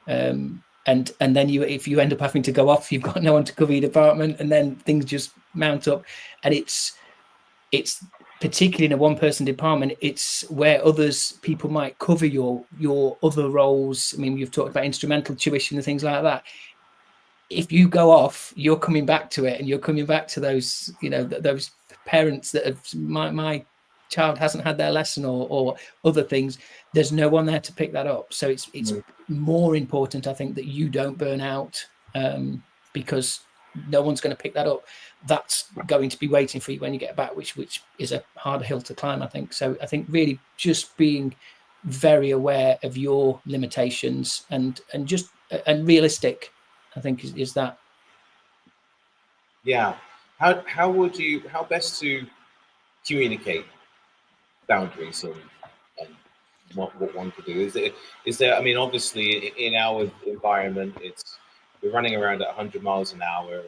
then if you end up having to go off, you've got no one to cover your department, and then things just mount up. And it's particularly in a one-person department, it's where people might cover your other roles. You've talked about instrumental tuition and things like that. If you go off, you're coming back to it, and you're coming back to those, those parents that have, my child hasn't had their lesson, or other things. There's no one there to pick that up. So it's more important, I think, that you don't burn out, because no one's going to pick that up. That's going to be waiting for you when you get back, which is a harder hill to climb, I think. So I think really just being very aware of your limitations and realistic, I think is that. Yeah. How best to communicate boundaries and what one could do? Is there, obviously in our environment, we're running around at 100 miles an hour,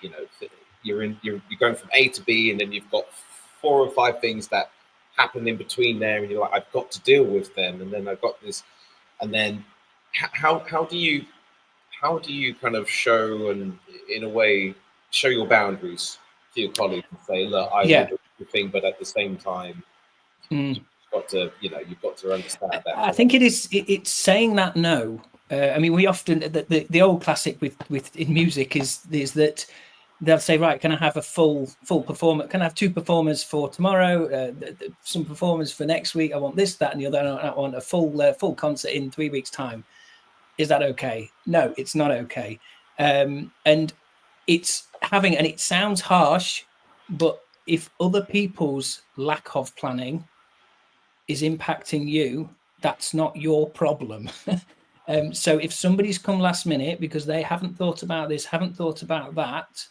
and you're going from A to B, and then you've got 4 or 5 things that happen in between there, and you're like, I've got to deal with them, and then I've got this, and then how do you kind of show, and in a way show your boundaries to your colleagues and say, look, I will do everything, but at the same time, you've got to understand that. I think it's saying that no. I mean, we often the old classic with in music is that they'll say, right, can I have a full performer? Can I have 2 performers for tomorrow? Some performers for next week. I want this, that, and the other. I want a full concert in 3 weeks' time. Is that okay? No, it's not okay. And it's having, and it sounds harsh, but if other people's lack of planning is impacting you, that's not your problem. So if somebody's come last minute because they haven't thought about this, haven't thought about that,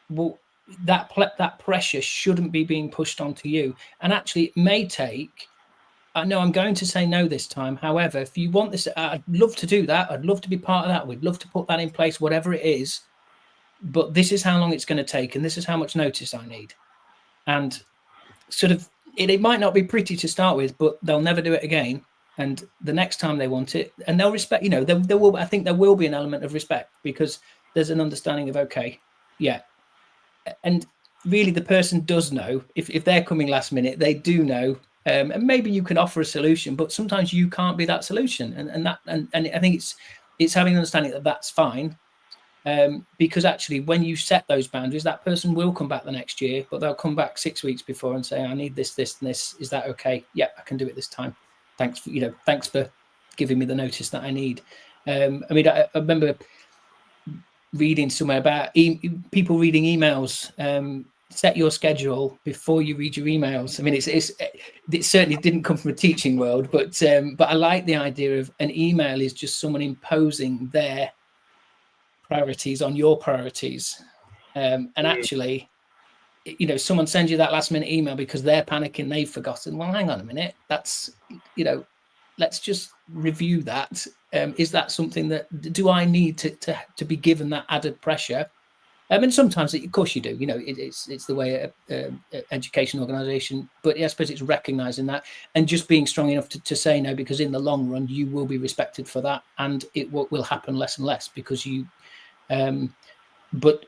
well, that pressure shouldn't be being pushed onto you. And actually, it may take. No, I'm going to say no this time. However, if you want this, I'd love to do that. I'd love to be part of that. We'd love to put that in place, whatever it is. But this is how long it's going to take, and this is how much notice I need. And sort of, it might not be pretty to start with, but they'll never do it again. And the next time they want it, and they'll respect. There will. I think there will be an element of respect because there's an understanding of okay, yeah. And really, the person does know if they're coming last minute, they do know. And maybe you can offer a solution, but sometimes you can't be that solution. And I think it's having an understanding that that's fine. Because actually, when you set those boundaries, that person will come back the next year, but they'll come back 6 weeks before and say, I need this, this, and this. Is that okay? Yeah, I can do it this time. Thanks for giving me the notice that I need. I mean, I remember reading somewhere about people reading emails. Set your schedule before you read your emails. I mean, it certainly didn't come from a teaching world, but I like the idea of an email is just someone imposing their priorities on your priorities. And actually, someone sends you that last minute email because they're panicking, they've forgotten. Well, hang on a minute. That's, let's just review that. Is that something that, do I need to be given that added pressure? And sometimes, of course, you do. It's the way education organisation. But I suppose it's recognising that and just being strong enough to say no, because in the long run, you will be respected for that, and it will happen less and less because you. But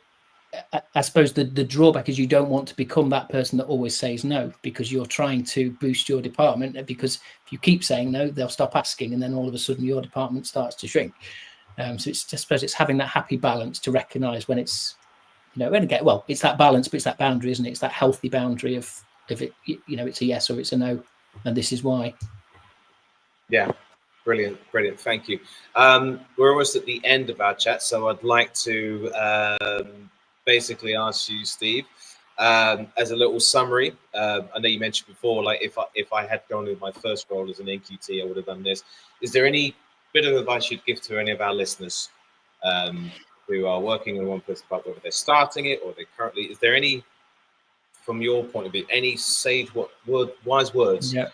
I suppose the drawback is you don't want to become that person that always says no, because you're trying to boost your department. Because if you keep saying no, they'll stop asking, and then all of a sudden your department starts to shrink. So I suppose it's having that happy balance to recognise when it's. And again, well, it's that balance, but it's that boundary, isn't it? It's that healthy boundary of it, it's a yes or it's a no, and this is why. Yeah, brilliant. Thank you. We're almost at the end of our chat, so I'd like to basically ask you, Steve, as a little summary. I know you mentioned before, like if I had gone with my first role as an NQT, I would have done this. Is there any bit of advice you'd give to any of our listeners? Who are working in one place, about whether they're starting it or they currently, is there any, from your point of view, any wise words? Yeah,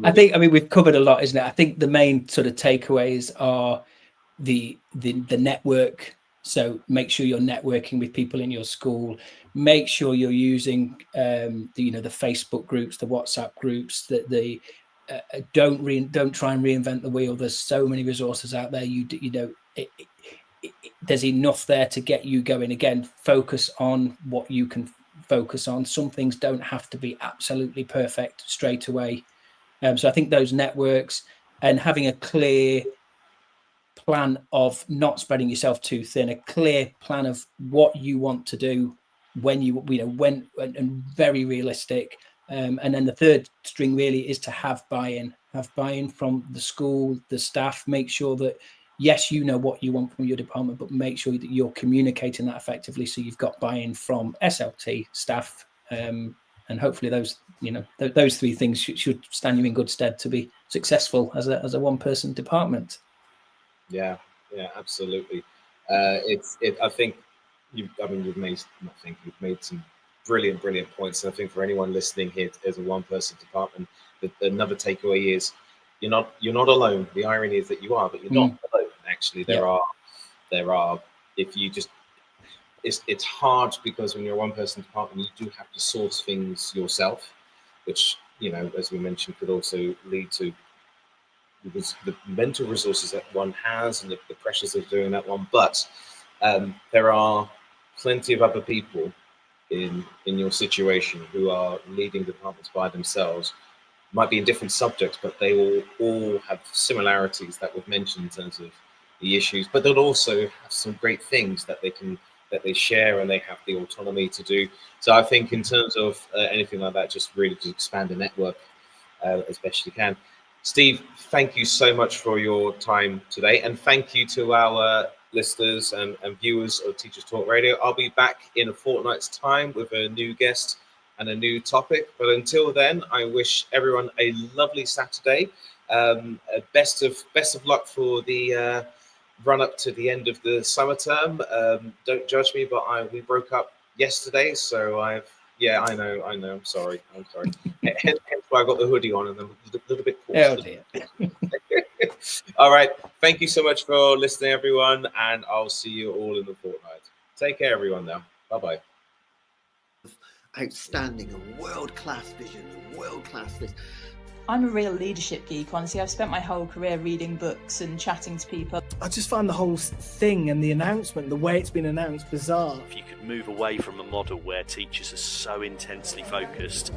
I mean, we've covered a lot, isn't it? I think the main sort of takeaways are the network. So make sure you're networking with people in your school. Make sure you're using the Facebook groups, the WhatsApp groups. Don't try and reinvent the wheel. There's so many resources out there. There's enough there to get you going. Again, focus on what you can focus on. Some things don't have to be absolutely perfect straight away. So I think those networks and having a clear plan of not spreading yourself too thin, a clear plan of what you want to do when and very realistic. And then the third string really is to have buy-in from the school, the staff. Make sure that yes, you know what you want from your department, but make sure that you're communicating that effectively so you've got buy-in from SLT staff, and hopefully those three things should stand you in good stead to be successful as a one-person department. Yeah, absolutely. I think you've made some brilliant points. And I think for anyone listening here as a one-person department, another takeaway is you're not alone. The irony is that you are, but you're not alone. Actually, there are. If you just, it's hard because when you're a one-person department, you do have to source things yourself, which as we mentioned, could also lead to the mental resources that one has and the pressures of doing that one. But there are plenty of other people in your situation who are leading departments by themselves. Might be in different subjects, but they will all have similarities that we've mentioned in terms of the issues, but they'll also have some great things that they share, and they have the autonomy to do. So I think in terms of anything like that, just really to expand the network as best you can. Steve, thank you so much for your time today, and thank you to our listeners and viewers of Teachers Talk Radio. I'll be back in a fortnight's time with a new guest and a new topic. But until then, I wish everyone a lovely Saturday. Best of luck for the run up to the end of the summer term. Don't judge me, but we broke up yesterday, so I know. I'm sorry. Hence why I got the hoodie on and I'm a little bit coarse. Oh dear. All right. Thank you so much for listening, everyone, and I'll see you all in the fortnight. Take care, everyone. Now, bye. Outstanding and world-class vision and world-class this. I'm a real leadership geek, honestly. I've spent my whole career reading books and chatting to people. I just find the whole thing and the announcement, the way it's been announced, bizarre. If you could move away from a model where teachers are so intensely focused